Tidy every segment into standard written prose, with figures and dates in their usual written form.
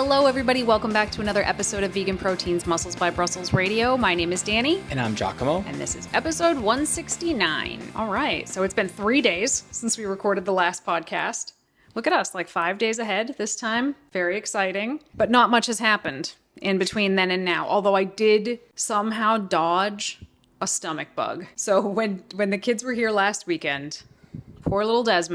Hello, everybody. Welcome back to another episode of Vegan Proteins Muscles by Brussels Radio. My name is Danny. And I'm Giacomo. And this is episode 169. All right. So it's been 3 days since we recorded the last podcast. Look at us, like 5 days ahead this time. Very exciting. But not much has happened in between then and now. Although I did somehow dodge a stomach bug. So when the kids were here last weekend, poor little Des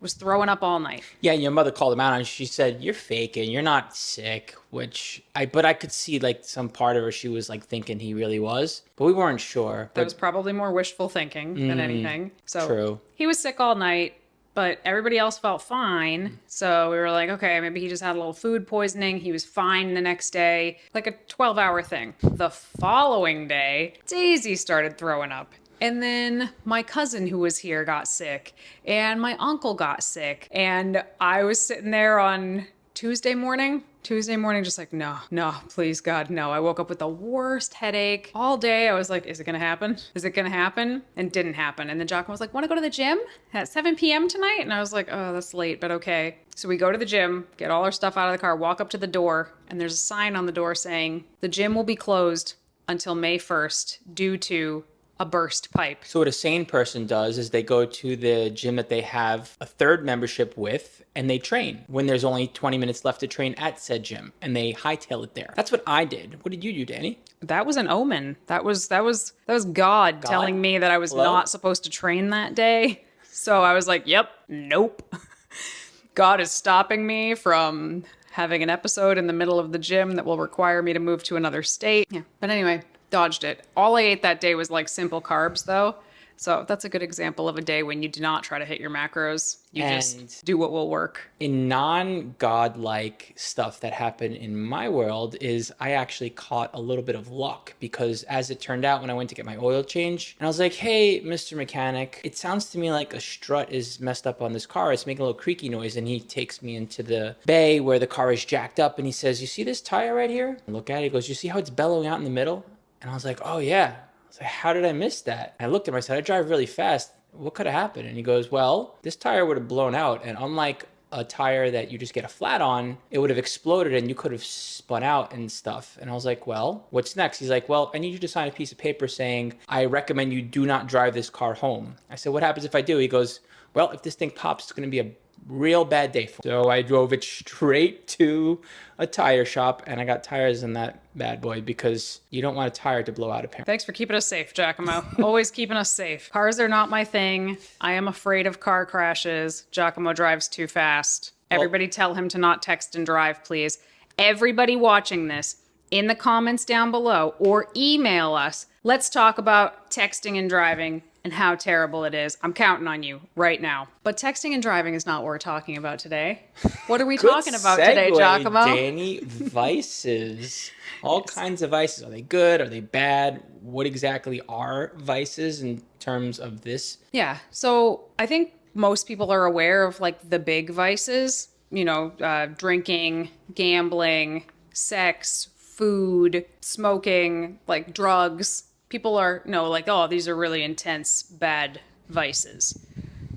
was throwing up all night. Yeah, your mother called him out and she said, "You're faking, you're not sick," but I could see like some part of her, she was like thinking he really was, but we weren't sure. That was probably more wishful thinking than anything. So true. He was sick all night, but everybody else felt fine. So we were like, okay, maybe he just had a little food poisoning. He was fine the next day, like a 12-hour thing. The following day, Daisy started throwing up. And then my cousin who was here got sick, and my uncle got sick. And I was sitting there on Tuesday morning, just like, no, please God, no. I woke up with the worst headache all day. I was like, is it gonna happen? Is it gonna happen? And didn't happen. And then Giacomo was like, wanna go to the gym at 7 p.m. tonight? And I was like, oh, that's late, but okay. So we go to the gym, get all our stuff out of the car, walk up to the door, and there's a sign on the door saying, the gym will be closed until May 1st due to a burst pipe. So what a sane person does is they go to the gym that they have a third membership with and they train when there's only 20 minutes left to train at said gym, and they hightail it there. That's what I did. What did you do, Danny? That was an omen. That was God telling me that I was not supposed to train that day. So I was like, yep, nope. God is stopping me from having an episode in the middle of the gym that will require me to move to another state. Yeah. But anyway, dodged it. All I ate that day was like simple carbs though. So that's a good example of a day when you do not try to hit your macros. You just do what will work. In non-godlike stuff that happened in my world is I actually caught a little bit of luck, because as it turned out when I went to get my oil change, and I was like, hey, Mr. Mechanic, it sounds to me like a strut is messed up on this car. It's making a little creaky noise. And he takes me into the bay where the car is jacked up and he says, you see this tire right here? I look at it, he goes, you see how it's bellowing out in the middle? And I was like, oh yeah. I was like, how did I miss that? I looked at him, I said, I drive really fast. What could have happened? And he goes, well, this tire would have blown out. And unlike a tire that you just get a flat on, it would have exploded and you could have spun out and stuff. And I was like, well, what's next? He's like, well, I need you to sign a piece of paper saying, I recommend you do not drive this car home. I said, what happens if I do? He goes, well, if this thing pops, it's going to be a real bad day for me. So I drove it straight to a tire shop and I got tires in that bad boy, because you don't want a tire to blow out apparently. Thanks for keeping us safe, Giacomo. Always keeping us safe. Cars are not my thing. I am afraid of car crashes. Giacomo drives too fast. Everybody tell him to not text and drive, please. Everybody watching this, in the comments down below or email us, let's talk about texting and driving and how terrible it is. I'm counting on you right now. But texting and driving is not what we're talking about today. What are we talking about today, Giacomo? Danny, vices. All kinds of vices. Are they good? Are they bad? What exactly are vices in terms of this? Yeah. So I think most people are aware of like the big vices, drinking, gambling, sex, food, smoking, like drugs. People oh, these are really intense, bad vices.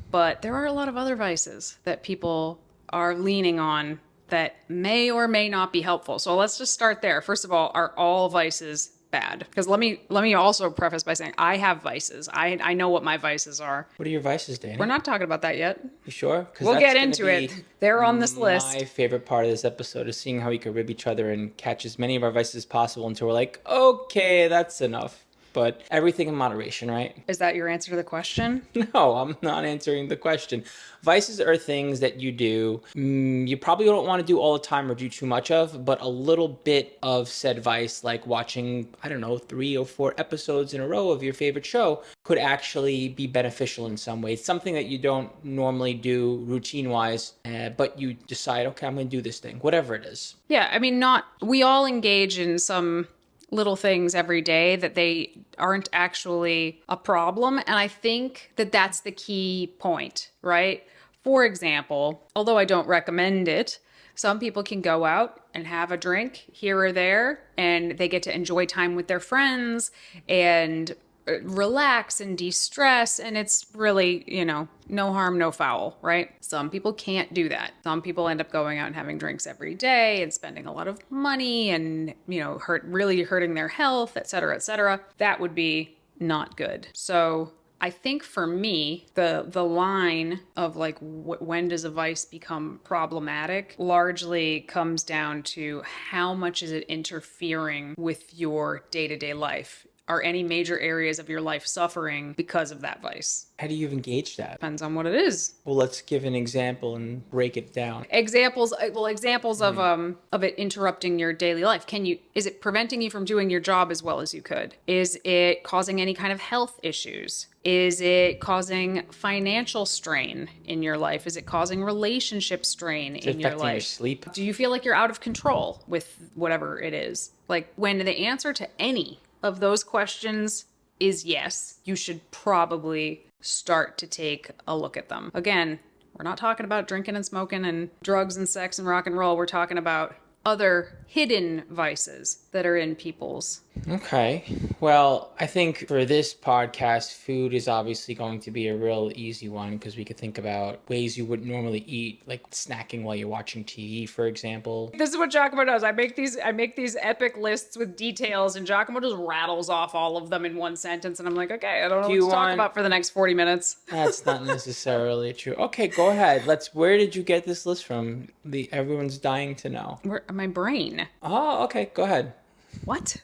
But there are a lot of other vices that people are leaning on that may or may not be helpful. So let's just start there. First of all, are all vices bad? Because let me also preface by saying I have vices. I know what my vices are. What are your vices, Danny? We're not talking about that yet. You sure? We'll get into it. They're on this list. My favorite part of this episode is seeing how we could rib each other and catch as many of our vices as possible until we're like, okay, that's enough. But everything in moderation, right? Is that your answer to the question? No, I'm not answering the question. Vices are things that you do. You probably don't want to do all the time or do too much of, but a little bit of said vice, like watching, 3 or 4 episodes in a row of your favorite show, could actually be beneficial in some way. It's something that you don't normally do routine-wise, but you decide, okay, I'm going to do this thing, whatever it is. Yeah, we all engage in some little things every day that they aren't actually a problem. And I think that that's the key point, right? For example, although I don't recommend it, some people can go out and have a drink here or there and they get to enjoy time with their friends and relax and de-stress, and it's really, no harm, no foul, right? Some people can't do that. Some people end up going out and having drinks every day and spending a lot of money and, really hurting their health, et cetera, et cetera. That would be not good. So I think for me, the line of like when does a vice become problematic largely comes down to how much is it interfering with your day-to-day life. Are any major areas of your life suffering because of that vice? How do you even gauge that? Depends on what it is. Well, let's give an example and break it down. Examples of it interrupting your daily life. Is it preventing you from doing your job as well as you could? Is it causing any kind of health issues? Is it causing financial strain in your life? Is it causing relationship strain in your Affecting your life? sleep? Do you feel like you're out of control with whatever it is? Like when the answer to any of those questions is yes, you should probably start to take a look at them. Again, we're not talking about drinking and smoking and drugs and sex and rock and roll. We're talking about other hidden vices that are in people's. Okay. Well, I think for this podcast, food is obviously going to be a real easy one because we could think about ways you wouldn't normally eat, like snacking while you're watching TV, for example. This is what Giacomo does. I make these epic lists with details, and Giacomo just rattles off all of them in one sentence, and I'm like, okay, I don't know what to talk about for the next 40 minutes. That's not necessarily true. Okay, go ahead. Where did you get this list from? Everyone's dying to know. My brain. Oh, okay. Go ahead. What?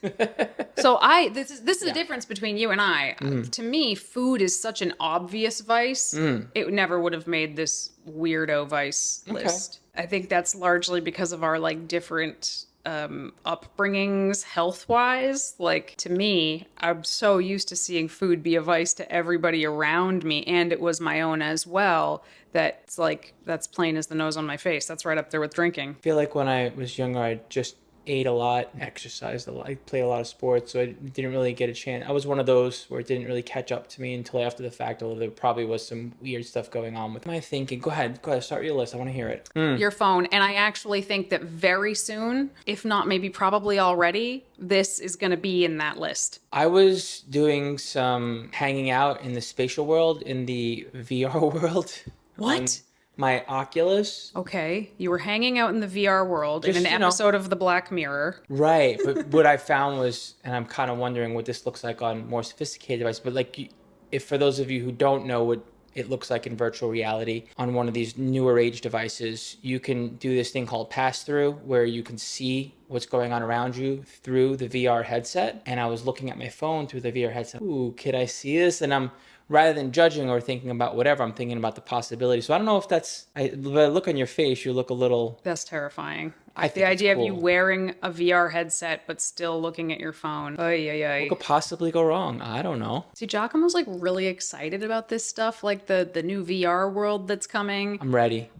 So this is the difference between you and I. To me, food is such an obvious vice. It never would have made this weirdo vice list. I think that's largely because of our like different upbringings health-wise. Like to me, I'm so used to seeing food be a vice to everybody around me, and it was my own as well. That it's like that's plain as the nose on my face. That's right up there with drinking. I feel like when I was younger, I just ate a lot, exercised a lot, I played a lot of sports, so I didn't really get a chance. I was one of those where it didn't really catch up to me until after the fact, although there probably was some weird stuff going on with my thinking. Go ahead, start your list. I want to hear it. Your phone. And I actually think that very soon, if not maybe probably already, this is going to be in that list. I was doing some hanging out in the spatial world, in the VR world. What? My Oculus. Okay, you were hanging out in the VR world Just, in an episode of The Black Mirror. Right, but what I found was, and I'm kind of wondering what this looks like on more sophisticated devices, but like, if for those of you who don't know what it looks like in virtual reality on one of these newer age devices, you can do this thing called pass-through, where you can see what's going on around you through the VR headset. And I was looking at my phone through the VR headset. Ooh, could I see this? And rather than judging or thinking about whatever, I'm thinking about the possibility. So I don't know if the look on your face, you look a little... That's terrifying. I think the idea cool. of you wearing a VR headset but still looking at your phone. What could possibly go wrong? I don't know. See, Giacomo's like really excited about this stuff, like the new VR world that's coming. I'm ready.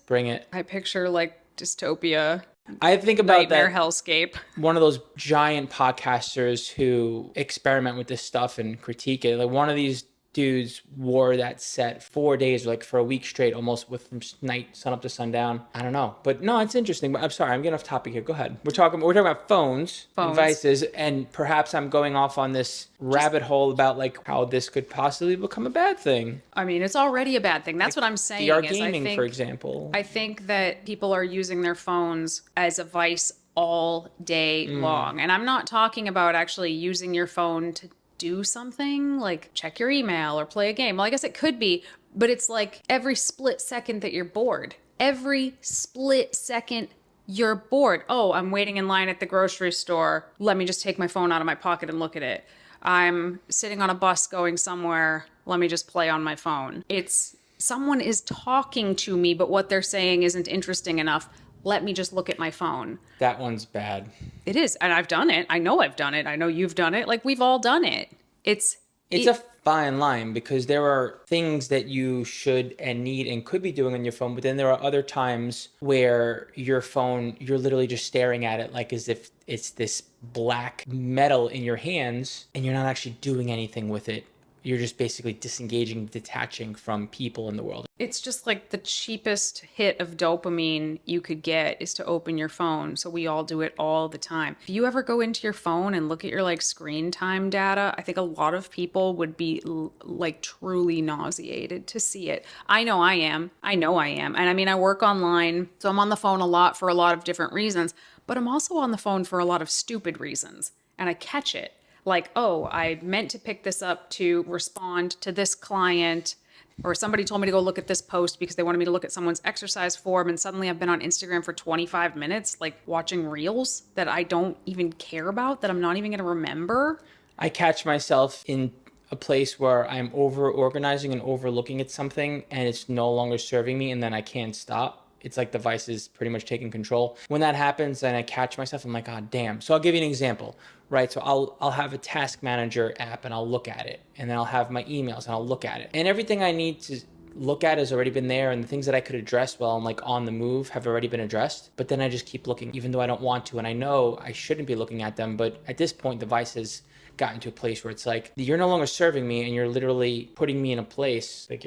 Bring it. I picture like dystopia. I think about nightmare that hellscape. One of those giant podcasters who experiment with this stuff and critique it. Like one of these dudes wore that set 4 days, like for a week straight, almost from sun up to sundown. I don't know, but no, it's interesting. But I'm sorry, I'm getting off topic here. Go ahead. We're talking about phones. Devices, and perhaps I'm going off on this rabbit hole about like how this could possibly become a bad thing. I mean, it's already a bad thing. That's what I'm saying. VR gaming, for example. I think that people are using their phones as a vice all day long, and I'm not talking about actually using your phone to do something like check your email or play a game. Well, I guess it could be, but it's like every split second that you're bored. Every split second you're bored. Oh, I'm waiting in line at the grocery store. Let me just take my phone out of my pocket and look at it. I'm sitting on a bus going somewhere. Let me just play on my phone. It's someone is talking to me, but what they're saying isn't interesting enough. Let me just look at my phone. That one's bad. It is. And I've done it. I know I've done it. I know you've done it. Like, we've all done it. It's a fine line because there are things that you should and need and could be doing on your phone, but then there are other times where your phone, you're literally just staring at it like as if it's this black metal in your hands and you're not actually doing anything with it. you're just basically disengaging, detaching from people in the world. It's just like the cheapest hit of dopamine you could get is to open your phone. So we all do it all the time. If you ever go into your phone and look at your like screen time data, I think a lot of people would be like truly nauseated to see it. I know I am. I know I am. And I mean, I work online, so I'm on the phone a lot for a lot of different reasons, but I'm also on the phone for a lot of stupid reasons. And I catch it. Like, oh, I meant to pick this up to respond to this client, or somebody told me to go look at this post because they wanted me to look at someone's exercise form, and suddenly I've been on Instagram for 25 minutes, like watching reels that I don't even care about, that I'm not even going to remember. I catch myself in a place where I'm over organizing and overlooking at something and it's no longer serving me, and then I can't stop. It's like the vice is pretty much taking control. When that happens, then I catch myself. I'm like, God damn. So I'll give you an example, right? So I'll have a task manager app and I'll look at it, and then I'll have my emails and I'll look at it, and everything I need to look at has already been there, and the things that I could address while I'm like on the move have already been addressed. But then I just keep looking, even though I don't want to, and I know I shouldn't be looking at them. But at this point, the vice has gotten to a place where it's like, you're no longer serving me, and you're literally putting me in a place like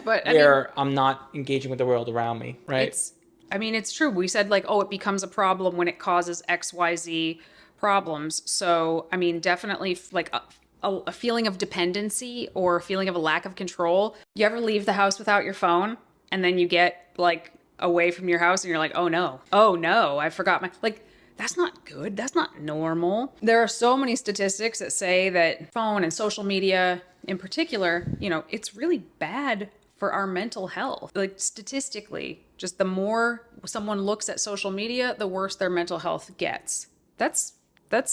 where I'm not engaging with the world around me, right? It's true. We said like, oh, it becomes a problem when it causes XYZ problems. So, I mean, definitely like a feeling of dependency or a feeling of a lack of control. You ever leave the house without your phone and then you get like away from your house and you're like, oh no, I forgot my, like, that's not good. That's not normal. There are so many statistics that say that phone and social media in particular, it's really bad for our mental health. Like statistically, just the more someone looks at social media, the worse their mental health gets. That's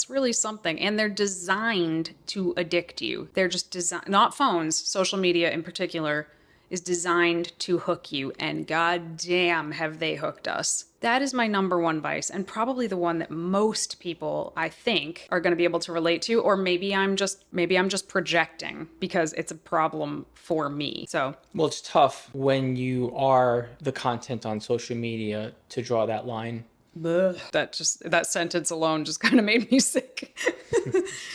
really something. And they're designed to addict you. They're just designed, not phones, social media in particular is designed to hook you, and goddamn have they hooked us. That is my number one vice, and probably the one that most people, I think, are going to be able to relate to, or maybe I'm just projecting because it's a problem for me. So, well, it's tough when you are the content on social media to draw that line. That sentence alone just kind of made me sick.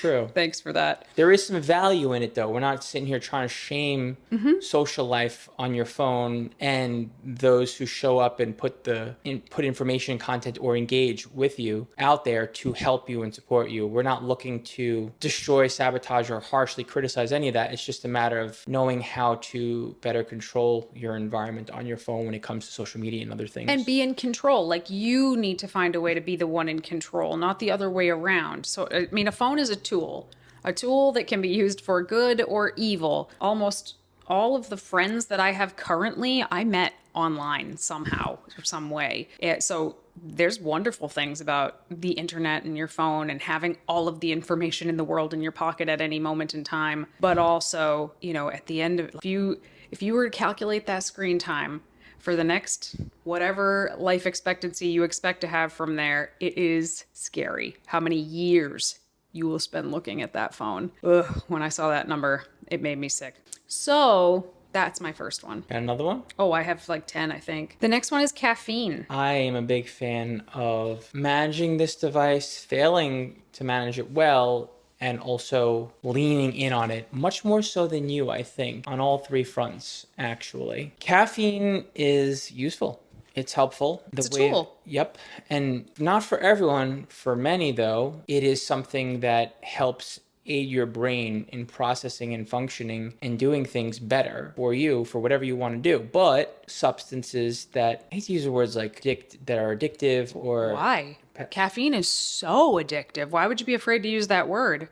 True. Thanks for that. There is some value in it, though. We're not sitting here trying to shame social life on your phone and those who show up and put information, content, or engage with you out there to help you and support you. We're not looking to destroy, sabotage, or harshly criticize any of that. It's just a matter of knowing how to better control your environment on your phone when it comes to social media and other things. And be in control. Like, you need to find a way to be the one in control, not the other way around. So, I mean, a phone is a tool that can be used for good or evil. Almost all of the friends that I have currently, I met online somehow or some way. So there's wonderful things about the internet and your phone and having all of the information in the world in your pocket at any moment in time. But also, at the end of, if you were to calculate that screen time for the next whatever life expectancy you expect to have from there, it is scary how many years you will spend looking at that phone. Ugh, when I saw that number, it made me sick. So that's my first one. Got another one? Oh, I have like 10, I think. The next one is caffeine. I am a big fan of managing this device, failing to manage it well, and also leaning in on it much more so than you, I think, on all three fronts, actually. Caffeine is useful. It's helpful. It's a tool. Yep. And not for everyone. For many, though, it is something that helps aid your brain in processing and functioning and doing things better for you, for whatever you want to do. But substances that, I hate to use the words like that are addictive or... Why? Caffeine is so addictive. Why would you be afraid to use that word?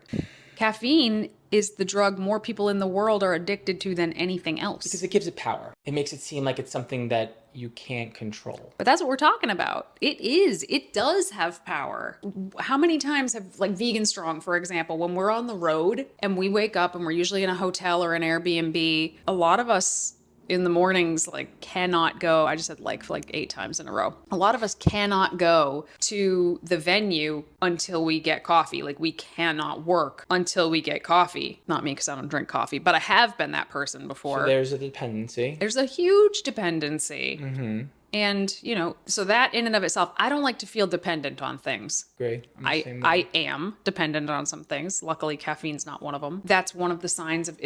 Caffeine is the drug more people in the world are addicted to than anything else. Because it gives it power. It makes it seem like it's something that you can't control. But that's what we're talking about. It is. It does have power. How many times have, like Vegan Strong, for example, when we're on the road and we wake up and we're usually in a hotel or an Airbnb, a lot of us in the mornings cannot go. I just said for 8 times in a row. A lot of us cannot go to the venue until we get coffee. We cannot work until we get coffee. Not me, because I don't drink coffee, but I have been that person before. So there's a dependency. There's a huge dependency. Mm-hmm. And, you know, so that in and of itself, I don't like to feel dependent on things. Great. I'm the same way. I am dependent on some things. Luckily, caffeine's not one of them. That's one of the signs of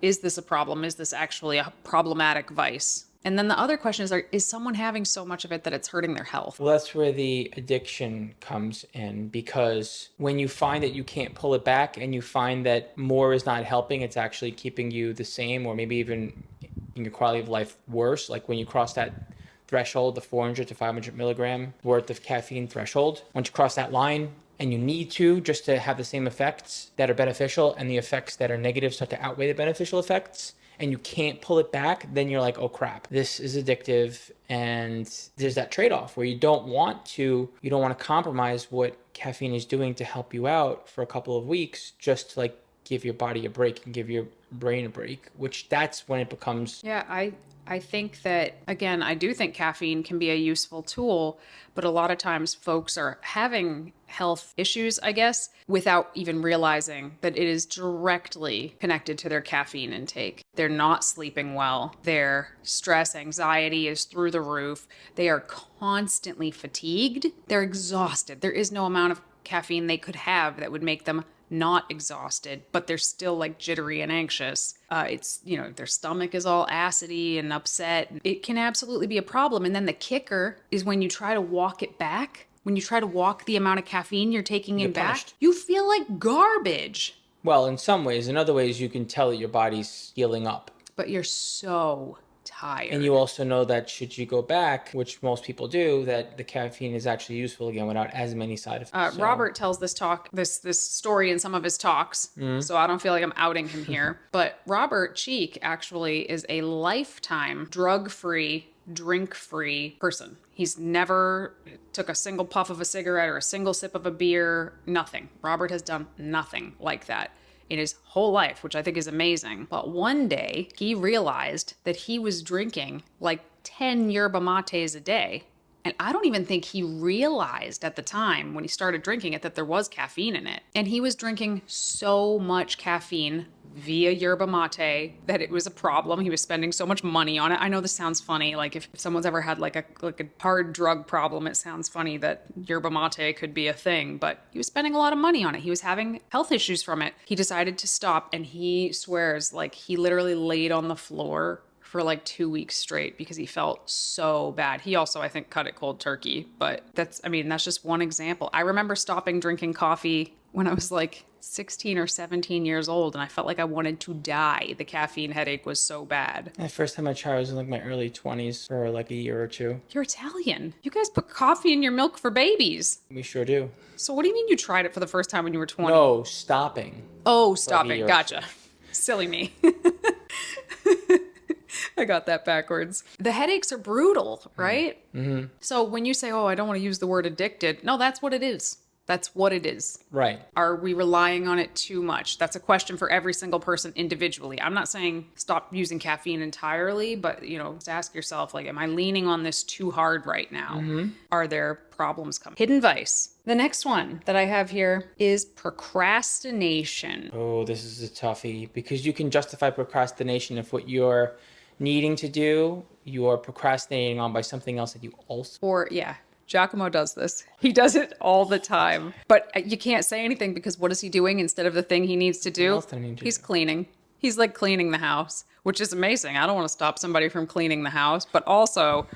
is this a problem? Is this actually a problematic vice? And then the other question is someone having so much of it that it's hurting their health? Well, that's where the addiction comes in, because when you find that you can't pull it back and you find that more is not helping, it's actually keeping you the same or maybe even in your quality of life worse. Like when you cross that threshold, the 400 to 500 milligram worth of caffeine threshold, once you cross that line, and you need to just to have the same effects that are beneficial and the effects that are negative start to outweigh the beneficial effects, and you can't pull it back, then you're like, oh crap, this is addictive. And there's that trade-off where you don't want to compromise what caffeine is doing to help you out for a couple of weeks just to like give your body a break and give your brain a break, which that's when it becomes. Yeah, I think that, again, I do think caffeine can be a useful tool, but a lot of times folks are having health issues, I guess, without even realizing that it is directly connected to their caffeine intake. They're not sleeping well. Their stress, anxiety is through the roof. They are constantly fatigued. They're exhausted. There is no amount of caffeine they could have that would make them not exhausted, but they're still like jittery and anxious. It's, you know, their stomach is all acidy and upset. It can absolutely be a problem. And then the kicker is when you try to walk it back, when you try to walk the amount of caffeine you're taking in back, punished. you feel like garbage. Well, in some ways. In other ways, you can tell that your body's healing up. But you're so tired. And you also know that should you go back, which most people do, that the caffeine is actually useful again without as many side effects. Robert tells this story in some of his talks, so I don't feel like I'm outing him here. But Robert Cheek actually is a lifetime drug-free, drink-free person. He's never took a single puff of a cigarette or a single sip of a beer, nothing. Robert has done nothing like that in his whole life, which I think is amazing. But one day he realized that he was drinking like 10 yerba mates a day. And I don't even think he realized at the time when he started drinking it that there was caffeine in it. And he was drinking so much caffeine via yerba mate that it was a problem. He was spending so much money on it. I know this sounds funny. Like if someone's ever had like a hard drug problem, it sounds funny that yerba mate could be a thing, but he was spending a lot of money on it. He was having health issues from it. He decided to stop, and he swears like he literally laid on the floor for like 2 weeks straight because he felt so bad. He also, I think, cut it cold turkey, but that's just one example. I remember stopping drinking coffee when I was like 16 or 17 years old, and I felt like I wanted to die. The caffeine headache was so bad. The first time I tried was in like my early 20s for like a year or two. You're Italian. You guys put coffee in your milk for babies. We sure do. So what do you mean you tried it for the first time when you were 20? No, stopping. Oh, stopping. Gotcha. Silly me. I got that backwards. The headaches are brutal, right? Mm-hmm. So when you say, oh, I don't want to use the word addicted, no, that's what it is. That's what it is. Right. Are we relying on it too much? That's a question for every single person individually. I'm not saying stop using caffeine entirely, but, you know, just ask yourself, like, am I leaning on this too hard right now? Mm-hmm. Are there problems coming? Hidden vice. The next one that I have here is procrastination. Oh, this is a toughie, because you can justify procrastination if what you're needing to do, you're procrastinating on by something else that you also... Or, yeah. Giacomo does this. He does it all the time. But you can't say anything because what is he doing instead of the thing he needs to do? He's cleaning. He's like cleaning the house, which is amazing. I don't want to stop somebody from cleaning the house, but also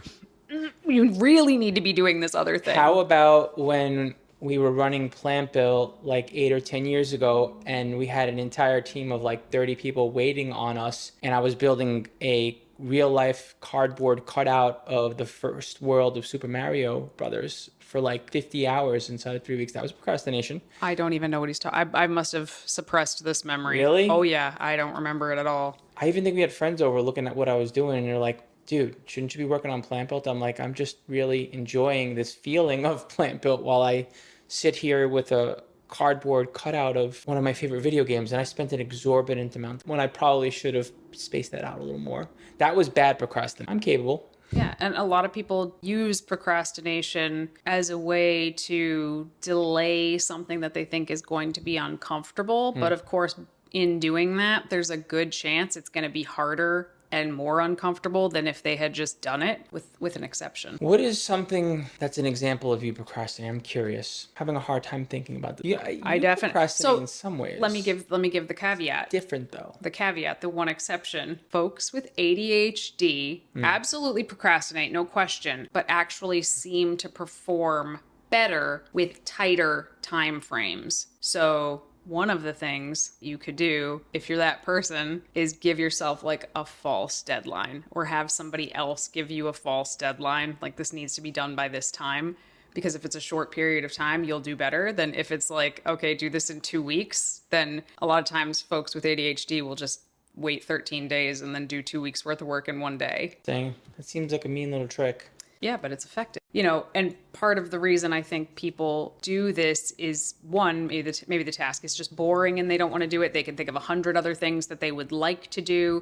you really need to be doing this other thing. How about when we were running Plant Built like 8 or 10 years ago, and we had an entire team of like 30 people waiting on us, and I was building a real life cardboard cutout of the first world of Super Mario Brothers for like 50 hours inside of 3 weeks. That was procrastination. I don't even know what he's talking. I must have suppressed this memory. Really? Oh yeah, I don't remember it at all. I even think we had friends over looking at what I was doing, and they're like, dude, shouldn't you be working on Plant Built? I'm like, I'm just really enjoying this feeling of Plant Built while I sit here with a cardboard cutout of one of my favorite video games, and I spent an exorbitant amount when I probably should have spaced that out a little more. That was bad procrastination. I'm capable. Yeah, and a lot of people use procrastination as a way to delay something that they think is going to be uncomfortable. But of course, in doing that, there's a good chance it's going to be harder and more uncomfortable than if they had just done it, with an exception. What is something that's an example of you procrastinating? I'm curious. Having a hard time thinking about this. Yeah, I you definitely procrastinate in some ways. Let me give the caveat. Different though. The caveat, the one exception. Folks with ADHD absolutely procrastinate, no question, but actually seem to perform better with tighter time frames. So one of the things you could do if you're that person is give yourself like a false deadline, or have somebody else give you a false deadline. Like, this needs to be done by this time. Because if it's a short period of time, you'll do better than if it's like, okay, do this in 2 weeks. Then a lot of times folks with ADHD will just wait 13 days and then do 2 weeks worth of work in one day. Dang, that seems like a mean little trick. Yeah, but it's effective. You know, and part of the reason I think people do this is, one, maybe the task is just boring and they don't want to do it. They can think of 100 other things that they would like to do,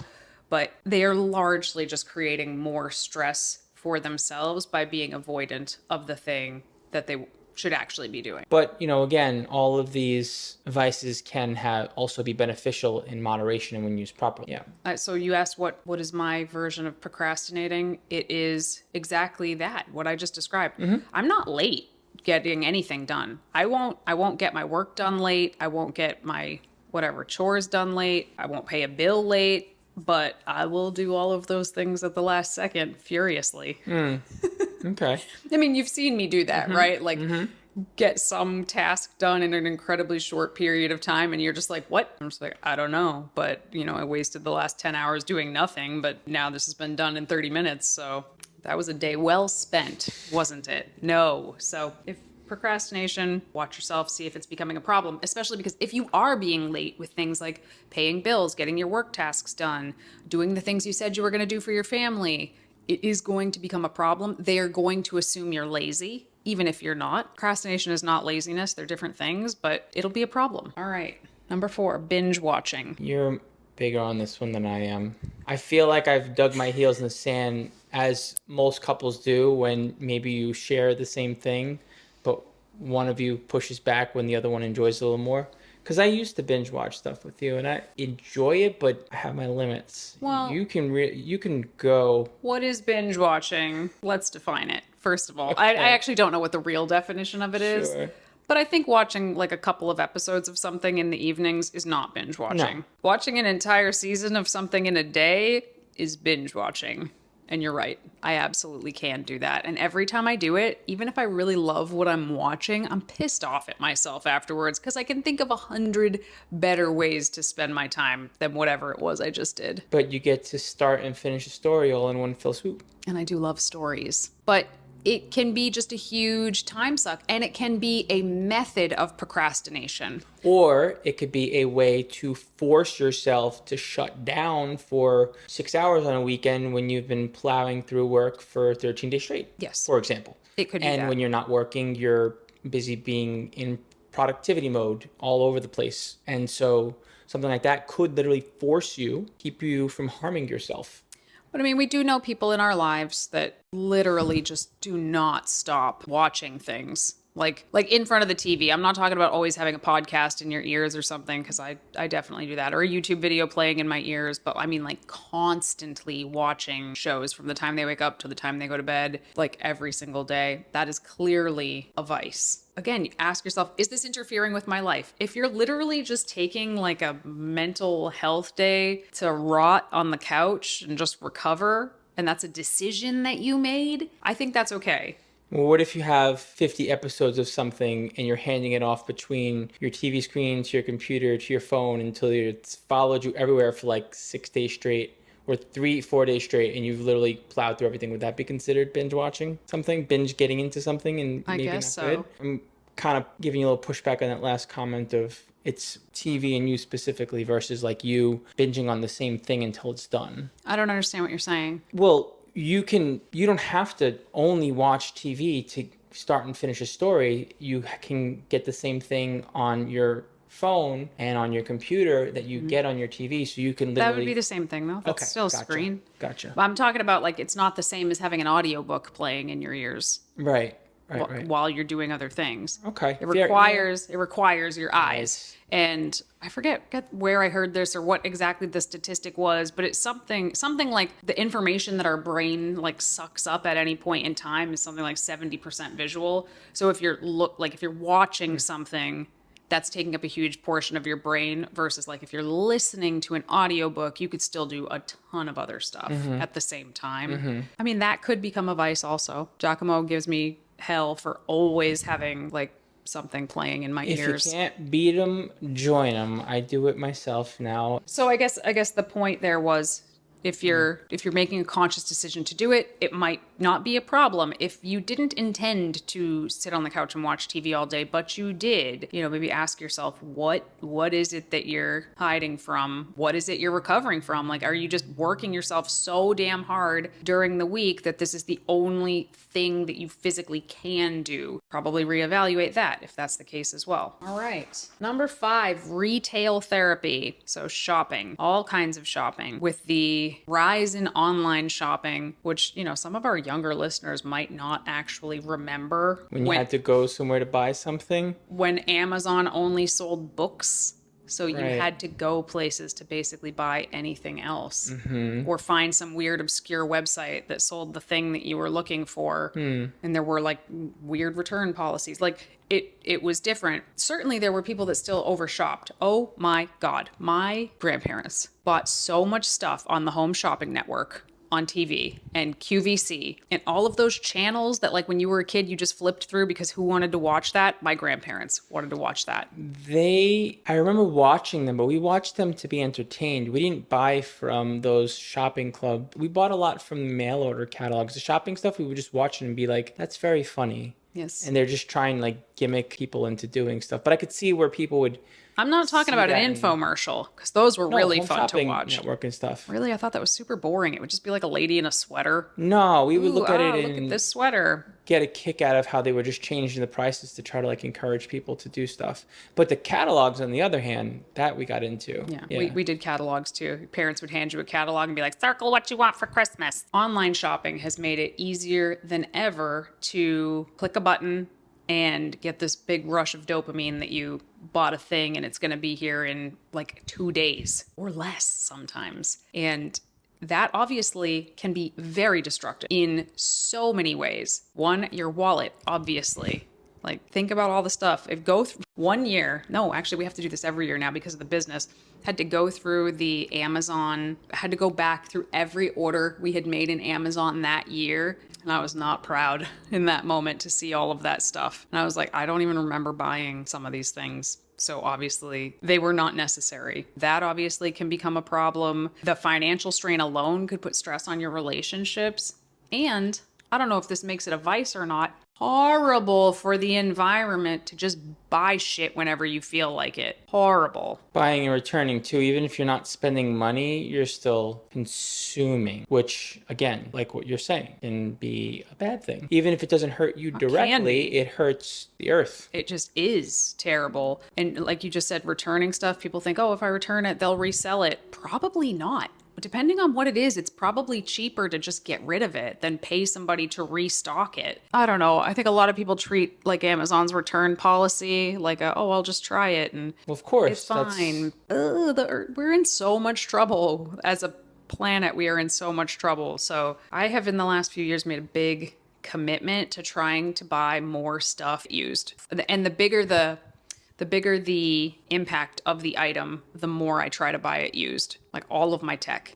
but they are largely just creating more stress for themselves by being avoidant of the thing that they should actually be doing. But, you know, again, all of these vices can also be beneficial in moderation and when used properly. Yeah. So you asked what is my version of procrastinating? It is exactly that, what I just described. I'm not late getting anything done. I won't get my work done late. I won't get my whatever chores done late. I won't pay a bill late, but I will do all of those things at the last second furiously. Okay. I mean, you've seen me do that, right? Like, get some task done in an incredibly short period of time, and you're just like, what? I'm just like, I don't know. But, you know, I wasted the last 10 hours doing nothing, but now this has been done in 30 minutes. So that was a day well spent, wasn't it? No. So if procrastination, watch yourself, see if it's becoming a problem, especially because if you are being late with things like paying bills, getting your work tasks done, doing the things you said you were going to do for your family, it is going to become a problem. They are going to assume you're lazy, even if you're not. Procrastination is not laziness. They're different things, but it'll be a problem. All right. Number 4, binge watching. You're bigger on this one than I am. I feel like I've dug my heels in the sand, as most couples do when maybe you share the same thing, but one of you pushes back when the other one enjoys it a little more. Because I used to binge watch stuff with you, and I enjoy it, but I have my limits. Well, you can go. What is binge watching? Let's define it. First of all, Okay. I actually don't know what the real definition of it is. Sure. But I think watching like a couple of episodes of something in the evenings is not binge watching. No. Watching an entire season of something in a day is binge watching. And you're right. I absolutely can do that. And every time I do it, even if I really love what I'm watching, I'm pissed off at myself afterwards because I can think of 100 better ways to spend my time than whatever it was I just did. But you get to start and finish a story all in one fell swoop. And I do love stories. But it can be just a huge time suck, and it can be a method of procrastination. Or it could be a way to force yourself to shut down for 6 hours on a weekend when you've been plowing through work for 13 days straight. Yes. For example. It could be And that. when you're not working, you're busy being in productivity mode all over the place. And so something like that could literally keep you from harming yourself. But I mean, we do know people in our lives that literally just do not stop watching things. Like in front of the TV. I'm not talking about always having a podcast in your ears or something, because I definitely do that. Or a YouTube video playing in my ears. But I mean, like, constantly watching shows from the time they wake up to the time they go to bed, like every single day. That is clearly a vice. Again, you ask yourself, is this interfering with my life? If you're literally just taking like a mental health day to rot on the couch and just recover, and that's a decision that you made, I think that's okay. Well, what if you have 50 episodes of something and you're handing it off between your TV screen to your computer to your phone until it's followed you everywhere for like 6 days straight, or 3-4 days straight, and you've literally plowed through everything? Would that be considered binge watching something? Binge getting into something and I maybe guess not so. good? I'm kind of giving you a little pushback on that last comment of it's TV and you specifically versus like you binging on the same thing until it's done. I don't understand what you're saying. Well, you don't have to only watch TV to start and finish a story. You can get the same thing on your phone and on your computer that you get on your TV, so you can literally... That would be the same thing, though. That's still a screen. Gotcha. But I'm talking about, like, it's not the same as having an audiobook playing in your ears. Right. Right. while you're doing other things. Okay. It Fair, requires your eyes. Eyes. And I forget where I heard this or what exactly the statistic was, but it's something like the information that our brain like sucks up at any point in time is something like 70% visual. So if you're watching something, that's taking up a huge portion of your brain versus like if you're listening to an audiobook, you could still do a ton of other stuff at the same time. I mean, that could become a vice also. Giacomo gives me hell for always having like something playing in my If ears. you can't beat them, join them. I do it myself now. So I guess the point there was if you're making a conscious decision to do it, it might not be a problem. If you didn't intend to sit on the couch and watch TV all day, but you did, maybe ask yourself what is it that you're hiding from? What is it you're recovering from? Like, are you just working yourself so damn hard during the week that this is the only thing that you physically can do? Probably reevaluate that if that's the case as well. All right. Number 5, retail therapy. So shopping, all kinds of shopping. With the rise in online shopping, which, some of our younger listeners might not actually remember. When you had to go somewhere to buy something. When Amazon only sold books. So you Right. had to go places to basically buy anything else Mm-hmm. or find some weird obscure website that sold the thing that you were looking for. And there were like weird return policies. Like it was different. Certainly there were people that still overshopped. Oh my God. My grandparents bought so much stuff on the Home Shopping Network, on TV and QVC and all of those channels that like when you were a kid you just flipped through because who wanted to watch that? My grandparents wanted to watch that. I remember watching them, but we watched them to be entertained. We didn't buy from those shopping club. We bought a lot from the mail order catalogs. The shopping stuff, we would just watch it and be like, that's very funny. Yes. And they're just trying like gimmick people into doing stuff. But I could see where people would. I'm not talking about an infomercial because those were really Home fun to Shopping watch. Network and stuff. Really, I thought that was super boring. It would just be like a lady in a sweater. No, we would look at it Look at and this sweater. get a kick out of how they were just changing the prices to try to like encourage people to do stuff. But the catalogs, on the other hand, that we got into. Yeah. We did catalogs too. Parents would hand you a catalog and be like, circle what you want for Christmas. Online shopping has made it easier than ever to click a button and get this big rush of dopamine that you bought a thing and it's going to be here in like 2 days or less sometimes. And that obviously can be very destructive in so many ways. One, your wallet, obviously. Like, think about all the stuff. If go through 1 year, no, actually, we have to do this every year now because of the business. Had to go through the Amazon, had to go back through every order we had made in Amazon that year. And I was not proud in that moment to see all of that stuff. And I was like, I don't even remember buying some of these things. So obviously they were not necessary. That obviously can become a problem. The financial strain alone could put stress on your relationships. And I don't know if this makes it a vice or not. Horrible for the environment to just buy shit whenever you feel like it. Horrible. Buying and returning too, even if you're not spending money, you're still consuming, which again, like what you're saying, can be a bad thing. Even if it doesn't hurt you directly, it hurts the earth. It just is terrible. And like you just said, returning stuff, people think, oh, if I return it, they'll resell it. Probably not. But depending on what it is, it's probably cheaper to just get rid of it than pay somebody to restock it. I don't know. I think a lot of people treat like Amazon's return policy like, I'll just try it and well, of course, it's fine. We're in so much trouble as a planet. We are in so much trouble. So I have in the last few years made a big commitment to trying to buy more stuff used. And the bigger the impact of the item, the more I try to buy it used. Like all of my tech,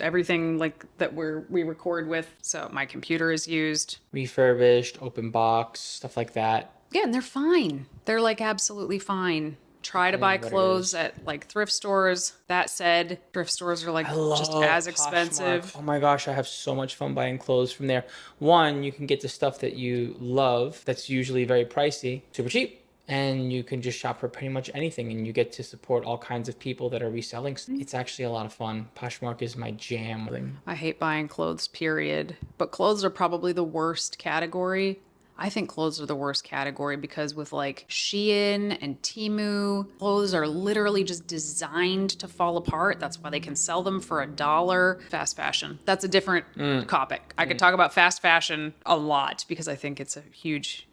everything like that we record with. So my computer is used. Refurbished, open box, stuff like that. Yeah, and they're fine. They're like absolutely fine. Try to buy clothes at like thrift stores. That said, thrift stores are like just as expensive. Poshmark. Oh my gosh, I have so much fun buying clothes from there. One, you can get the stuff that you love that's usually very pricey, super cheap. And you can just shop for pretty much anything and you get to support all kinds of people that are reselling. It's actually a lot of fun. Poshmark is my jam. I hate buying clothes, period. But clothes are probably the worst category. I think clothes are the worst category because with like Shein and Temu, clothes are literally just designed to fall apart. That's why they can sell them for $1. Fast fashion. That's a different topic. I could talk about fast fashion a lot because I think it's a huge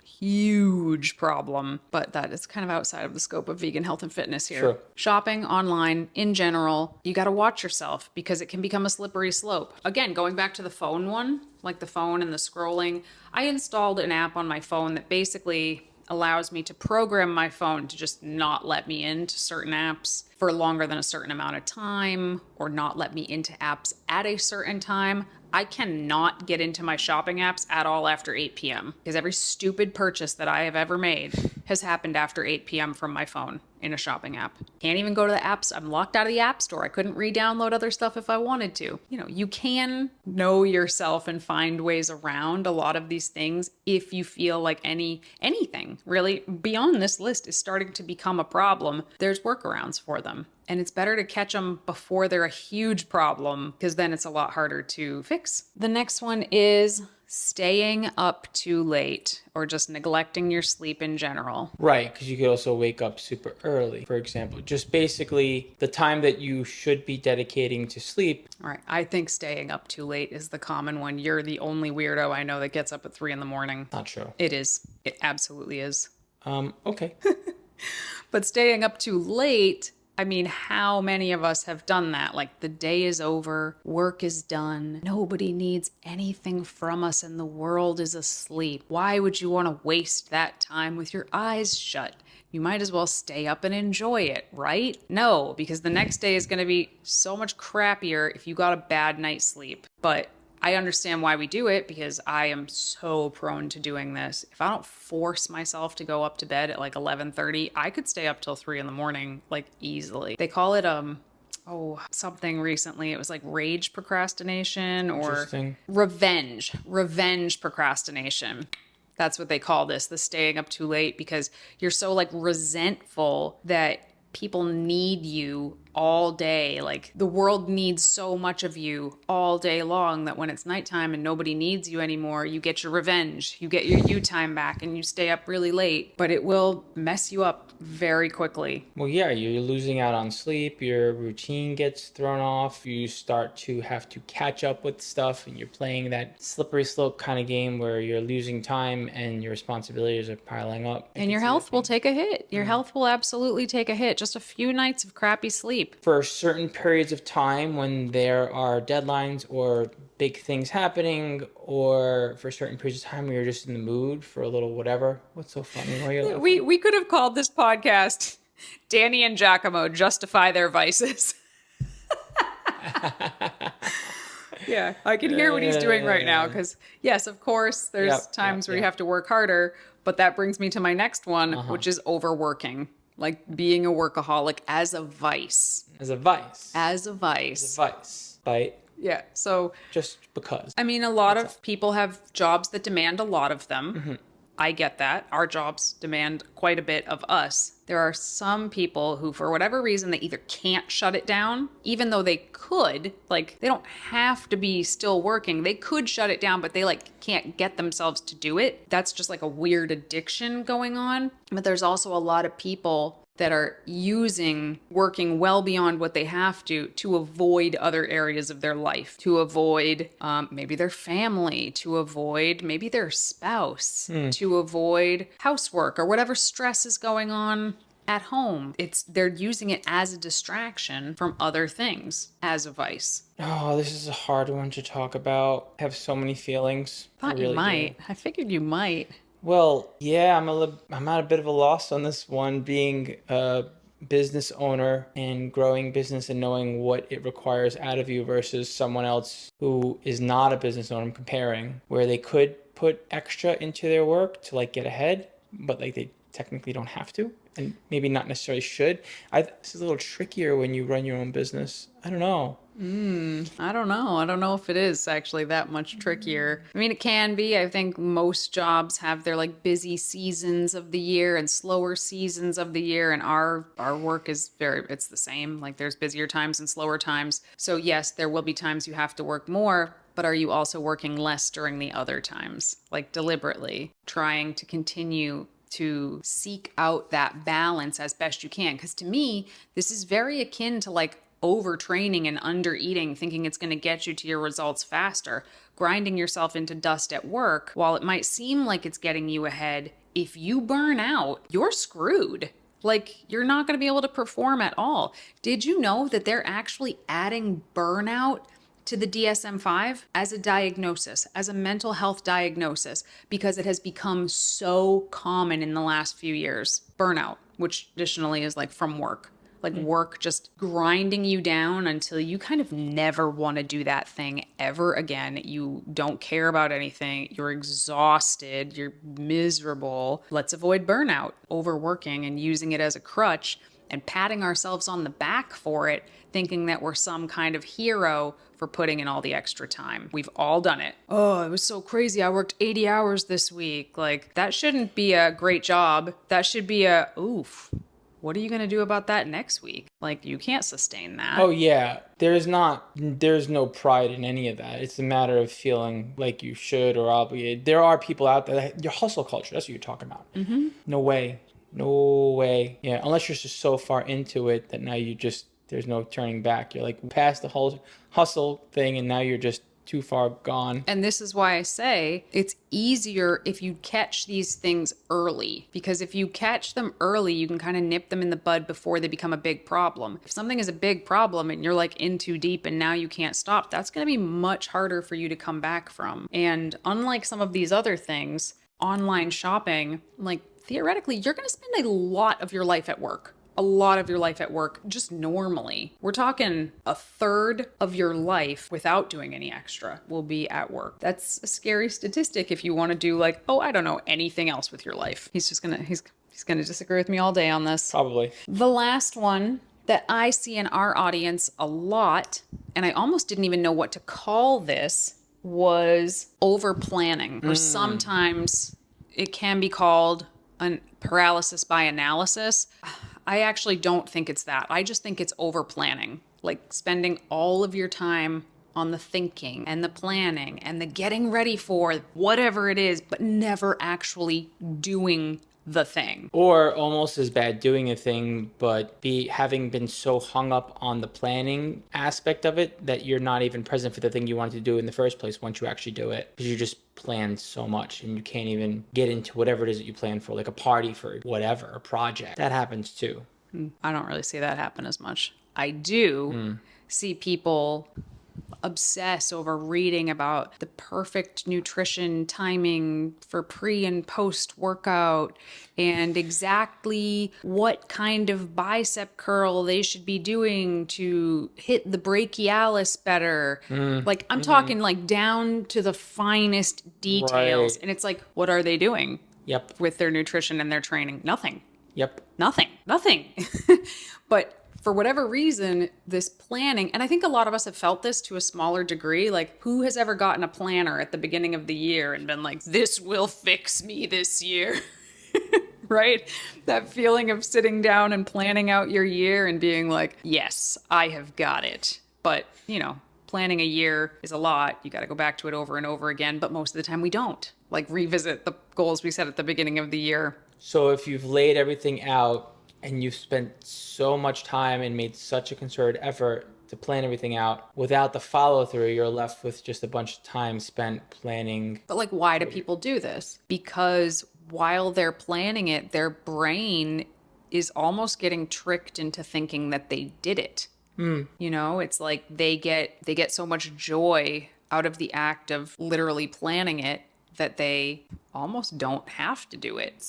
problem, but that is kind of outside of the scope of vegan health and fitness here. Sure. Shopping online in general, you got to watch yourself because it can become a slippery slope. Again, going back to the phone one, like the phone and the scrolling, I installed an app on my phone that basically allows me to program my phone to just not let me into certain apps for longer than a certain amount of time or not let me into apps at a certain time. I cannot get into my shopping apps at all after 8 p.m. because every stupid purchase that I have ever made has happened after 8 p.m. from my phone in a shopping app. Can't even go to the apps. I'm locked out of the app store. I couldn't re-download other stuff if I wanted to. You know, you can know yourself and find ways around a lot of these things if you feel like anything really beyond this list is starting to become a problem. There's workarounds for them. And it's better to catch them before they're a huge problem because then it's a lot harder to fix. The next one is staying up too late or just neglecting your sleep in general. Right, because you could also wake up super early, for example. Just basically the time that you should be dedicating to sleep. All right, I think staying up too late is the common one. You're the only weirdo I know that gets up at 3 a.m. Not true. It is. It absolutely is. Okay. But staying up too late, I mean, how many of us have done that? Like the day is over, work is done, nobody needs anything from us, and the world is asleep. Why would you want to waste that time with your eyes shut? You might as well stay up and enjoy it, right? No, because the next day is going to be so much crappier if you got a bad night's sleep. But I understand why we do it because I am so prone to doing this. If I don't force myself to go up to bed at like 11:30, I could stay up till 3 a.m. like easily. They call it something recently. It was like rage procrastination or revenge procrastination. That's what they call this, the staying up too late, because you're so like resentful that people need you all day. Like the world needs so much of you all day long that when it's nighttime and nobody needs you anymore, you get your revenge, you get your you time back and you stay up really late, but it will mess you up very quickly. Well, yeah, you're losing out on sleep, your routine gets thrown off, you start to have to catch up with stuff, and you're playing that slippery slope kind of game where you're losing time and your responsibilities are piling up. And your health will take a hit. Your health will absolutely take a hit. Just a few nights of crappy sleep. For certain periods of time when there are deadlines or big things happening, or for certain periods of time where you're just in the mood for a little whatever. What's so funny? Why are you laughing? We could have called this podcast Danny and Giacomo Justify Their Vices. Yeah, I can hear what he's doing right now because, yes, of course, there's times where you have to work harder, but that brings me to my next one, which is overworking. Like being a workaholic as a vice. As a vice. As a vice. As a vice. Right? Yeah, so... Just because. I mean, a lot of people have jobs that demand a lot of them. Mm-hmm. I get that. Our jobs demand quite a bit of us. There are some people who, for whatever reason, they either can't shut it down, even though they could. Like, they don't have to be still working. They could shut it down, but they, like, can't get themselves to do it. That's just, like, a weird addiction going on. But there's also a lot of people that are working well beyond what they have to avoid other areas of their life, to avoid maybe their family, to avoid maybe their spouse, to avoid housework or whatever stress is going on at home. They're using it as a distraction from other things, as a vice. Oh, this is a hard one to talk about. I have so many feelings. Thought you might. I figured you might. Well, yeah, I'm at a bit of a loss on this one, being a business owner and growing business and knowing what it requires out of you versus someone else who is not a business owner. I'm comparing where they could put extra into their work to like get ahead, but like they technically don't have to and maybe not necessarily should. This is a little trickier when you run your own business. I don't know. I don't know. I don't know if it is actually that much trickier. I mean, it can be. I think most jobs have their like busy seasons of the year and slower seasons of the year. And our work is it's the same. Like there's busier times and slower times. So yes, there will be times you have to work more. but are you also working less during the other times? Like deliberately trying to continue to seek out that balance as best you can. Because to me, this is very akin to like overtraining and under eating, thinking it's going to get you to your results faster, grinding yourself into dust at work. While it might seem like it's getting you ahead, if you burn out, you're screwed. Like, you're not going to be able to perform at all. Did you know that they're actually adding burnout to the DSM-5 as a diagnosis, as a mental health diagnosis, because it has become so common in the last few years? Burnout, which additionally is like from work. Like work just grinding you down until you kind of never want to do that thing ever again. You don't care about anything. You're exhausted. You're miserable. Let's avoid burnout, overworking and using it as a crutch and patting ourselves on the back for it, thinking that we're some kind of hero for putting in all the extra time. We've all done it. Oh, it was so crazy. I worked 80 hours this week. Like, that shouldn't be a great job. That should be a, oof. What are you going to do about that next week? Like, you can't sustain that. Oh yeah, there's no pride in any of that. It's a matter of feeling like you should or obligated. There are people out there that your hustle culture, that's what you're talking about. No way. No way. Yeah, unless you're just so far into it that now there's no turning back. You're like past the whole hustle thing and now you're just too far gone. And this is why I say it's easier if you catch these things early, because if you catch them early, you can kind of nip them in the bud before they become a big problem. If something is a big problem and you're like in too deep and now you can't stop, that's going to be much harder for you to come back from. And unlike some of these other things, online shopping, like theoretically, you're going to spend a lot of your life at work. A lot of your life at work just normally. We're talking a third of your life without doing any extra will be at work. That's a scary statistic if you want to do like, oh, I don't know, anything else with your life. He's going to disagree with me all day on this. Probably. The last one that I see in our audience a lot, and I almost didn't even know what to call this, was over planning, or sometimes it can be called an paralysis by analysis. I actually don't think it's that. I just think it's over planning, like spending all of your time on the thinking and the planning and the getting ready for whatever it is, but never actually doing the thing. Or almost as bad, doing a thing, but having been so hung up on the planning aspect of it that you're not even present for the thing you wanted to do in the first place once you actually do it. Because you just planned so much and you can't even get into whatever it is that you plan for, like a party for whatever, a project. That happens too. I don't really see that happen as much. I do see people obsess over reading about the perfect nutrition timing for pre and post workout and exactly what kind of bicep curl they should be doing to hit the brachialis better. Like, I'm talking like down to the finest details. Right. And it's like, what are they doing Yep. with their nutrition and their training? Nothing. Yep. Nothing. But for whatever reason, this planning, and I think a lot of us have felt this to a smaller degree, like who has ever gotten a planner at the beginning of the year and been like, this will fix me this year, right? That feeling of sitting down and planning out your year and being like, yes, I have got it. But, planning a year is a lot. You got to go back to it over and over again. But most of the time we don't, like, revisit the goals we set at the beginning of the year. So if you've laid everything out and you've spent so much time and made such a concerted effort to plan everything out, without the follow through, you're left with just a bunch of time spent planning. But like, why do people do this? Because while they're planning it, their brain is almost getting tricked into thinking that they did it. It's like they get so much joy out of the act of literally planning it that they almost don't have to do it.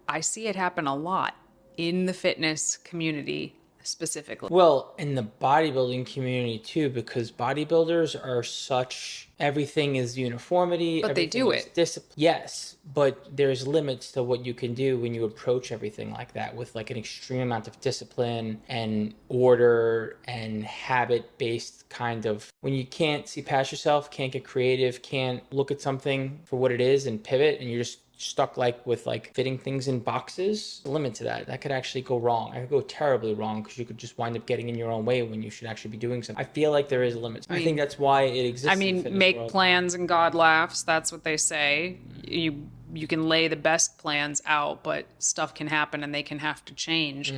I see it happen a lot in the fitness community specifically. Well, in the bodybuilding community too, because bodybuilders are everything is uniformity. But they do it. Discipline. Yes, but there's limits to what you can do when you approach everything like that with like an extreme amount of discipline and order and habit-based kind of, when you can't see past yourself, can't get creative, can't look at something for what it is and pivot, and you're just stuck like with like fitting things in boxes, limit to that. That could actually go wrong. It could go terribly wrong because you could just wind up getting in your own way when you should actually be doing something. I feel like there is a limit. I think that's why it exists. I in the mean, fitness make world. plans and God laughs. That's what they say. You can lay the best plans out, but stuff can happen and they can have to change.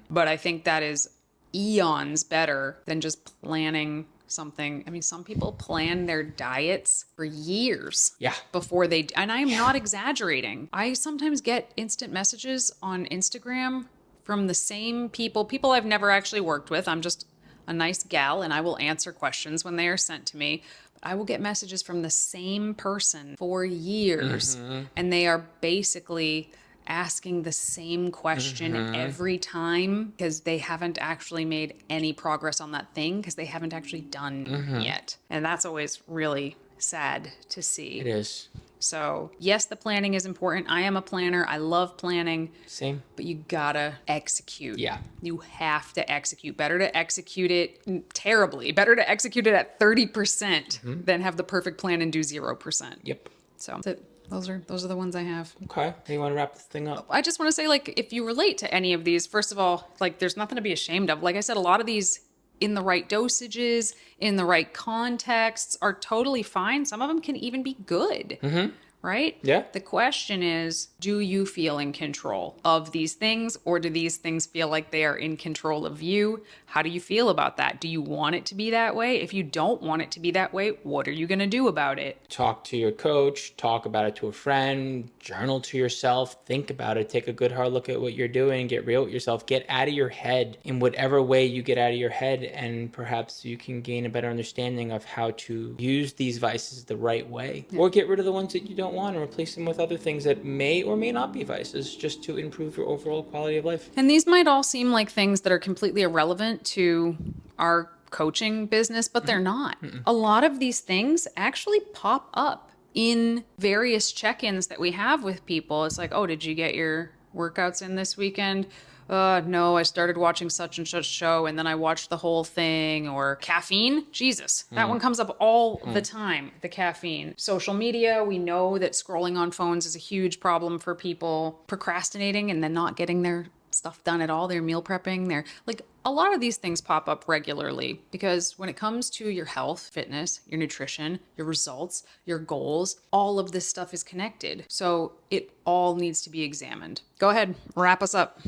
But I think that is eons better than just planning something. I mean, some people plan their diets for years before they, and I am not exaggerating. I sometimes get instant messages on Instagram from the same people I've never actually worked with. I'm just a nice gal and I will answer questions when they are sent to me. But I will get messages from the same person for years and they are basically asking the same question every time because they haven't actually made any progress on that thing because they haven't actually done yet. And that's always really sad to see. It is. So yes, the planning is important. I am a planner. I love planning. Same. But you gotta execute. Yeah. You have to execute. Better to execute it terribly. Better to execute it at 30% than have the perfect plan and do 0%. Yep. So that's it. Those are the ones I have. Okay. How do you want to wrap this thing up? I just want to say, like, if you relate to any of these, first of all, like, there's nothing to be ashamed of. Like I said, a lot of these in the right dosages, in the right contexts are totally fine. Some of them can even be good. Right? Yeah. The question is, do you feel in control of these things or do these things feel like they are in control of you? How do you feel about that? Do you want it to be that way? If you don't want it to be that way, what are you going to do about it? Talk to your coach, talk about it to a friend, journal to yourself, think about it, take a good hard look at what you're doing, get real with yourself, get out of your head in whatever way you get out of your head, and perhaps you can gain a better understanding of how to use these vices the right way, or get rid of the ones that you don't want and replace them with other things that may or may not be vices, just to improve your overall quality of life. And these might all seem like things that are completely irrelevant to our coaching business, but they're not. A lot of these things actually pop up in various check-ins that we have with people. It's like, oh, did you get your workouts in this weekend? No, I started watching such and such show and then I watched the whole thing. Or caffeine, Jesus, that one comes up all the time, the caffeine. Social media, we know that scrolling on phones is a huge problem for people. Procrastinating and then not getting their stuff done at all, their meal prepping, their, like, a lot of these things pop up regularly because when it comes to your health, fitness, your nutrition, your results, your goals, all of this stuff is connected. So it all needs to be examined. Go ahead, wrap us up.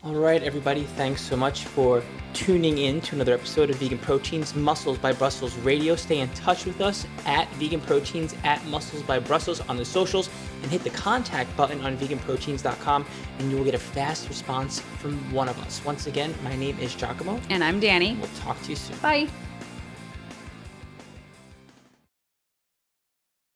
All right, everybody, thanks so much for tuning in to another episode of Vegan Proteins Muscles by Brussels Radio. Stay in touch with us at Vegan Proteins, at Muscles by Brussels on the socials, and hit the contact button on veganproteins.com, and you will get a fast response from one of us. Once again, my name is Giacomo. And I'm Danny. We'll talk to you soon. Bye.